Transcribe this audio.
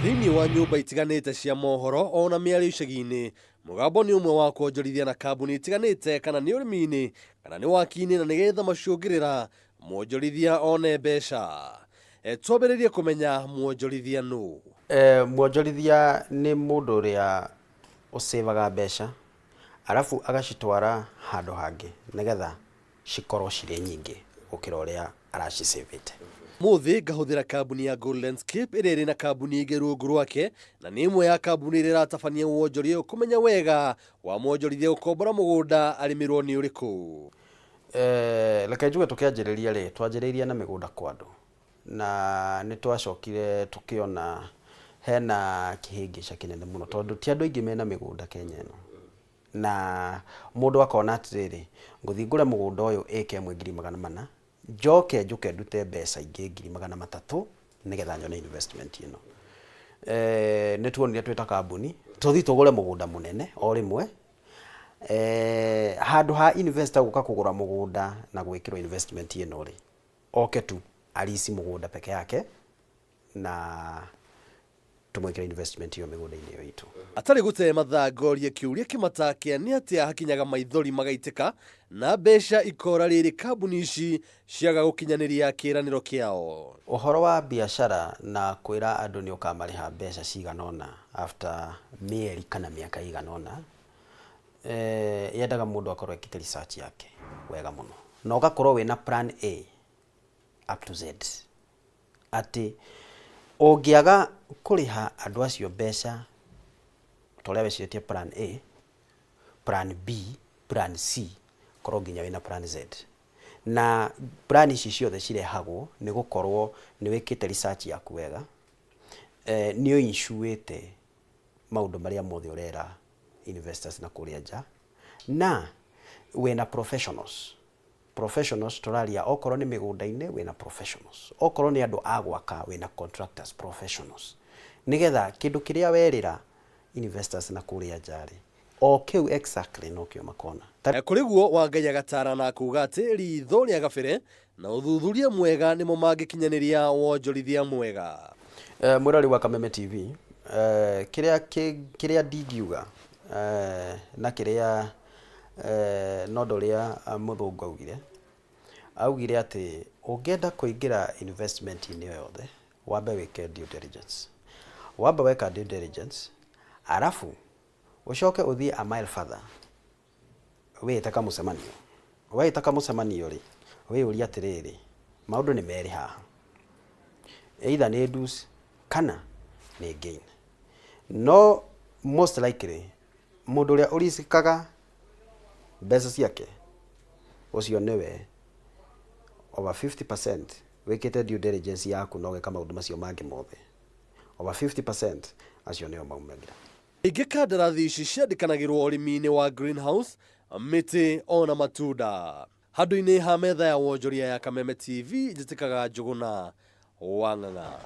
Thini wa nyumba itiganite cia mohoro ona miario icagi-ini mugambo ni umwe wa kuonjorithia na kambuni itiganite kana ni urimi-ini kana ni waki-ini na nigetha maciongirira muonjorithia one mbeca. Twambiririe kumenya muonjorithia nu. Muonjorithia ni mundu uria usevaga mbeca arafu agacitwara handu hangi nigetha cikorwo ciri nyingi gukira uria aracicivite. Muthi ngahuthira kambuni ya Gold Landscape iri na kambuni ingi rungu rwake na ni imwe ya kambuni iri ratabania wonjoria kumenya wega wa mwonjorithia ukombora mugunda arimirwo ni uriku. Reke njuge tukianjiriria ri twanjiririe na migunda kwa andu na ni twacokire tukiona hena kihingica kinene muno tondu ti andu aingi mena migunda Kenya ino na mundu akona atiriri nguthi ngure mugunda uyu eke 1,400,000 njoke njuke ndute mbeca ingi 300,000 nigetha nyone investment ino. Ni tuonire twita kambuni tuthi tugure mugunda munene o rimwe handu ha investor guka kugura mugunda na gwikirwo investment ino ri oke tu alisi mugunda peke yake na tumwikira investment iyo migunda-ini iyo itu. Atari gute mathangoria kiuria kimatakia ni atia hakinyaga maithori magaitika na mbeca ikora riri kambuni ici ciaga gukinyaniria kiraniro kiao. Uhoro wa biashara na kwira andu ni ukamariha mbeca ciganona after mieri kana miaka iganona yendaga mundu akorwo ekite research yake wega muno na ugakorwo wina plan A up to Z ati ungiaga kuriha andu acio mbeca toria weciretie plan A, plan B, plan C, korwo nginya wina plan Z. Na plan ici ciothe cirehagwo ni gukorwo ni wikite research yaku wega, ni uinsuite maundu maria mothe urera investors na kuria nja na wina professionals toraria okorwo ni migunda-ini wina professionals, okorwo ni andu agwaka wina contractors professionals nigetha kindu kiria werira investors na kuria njari o kiu exactly no kio makona. Kuriguo Wangai agatara na kuga ati ritho ria gabere na uthuthuria mwega nimo mangikinyaniria wonjorithia mwega. Mwirori wa Kameme TV kiria ndingiuga na kiria nondo ria muthungu augire ati ungienda kuingira investment ini yothe wambe wike due diligence. Wambe weka due diligence arafu ucoke uthie a mile further witaka mucemanio ri wiyuria atiriri maundu ni meri haha either ni dues kana ni gain. No most likely mundu uria urisikaga mbeca ciake ucio niwe over 50% wikite due diligence yaku no geka maundu macio mangi mothe over 50% acio nio maumagira. Ingi kandarathi ici ciandikanagirwo urimi-ini wa greenhouse miti ona matunda. Handu-ini ha metha ya wonjoria ya Kameme TV njitikaga Njuguna Wang'ang'a.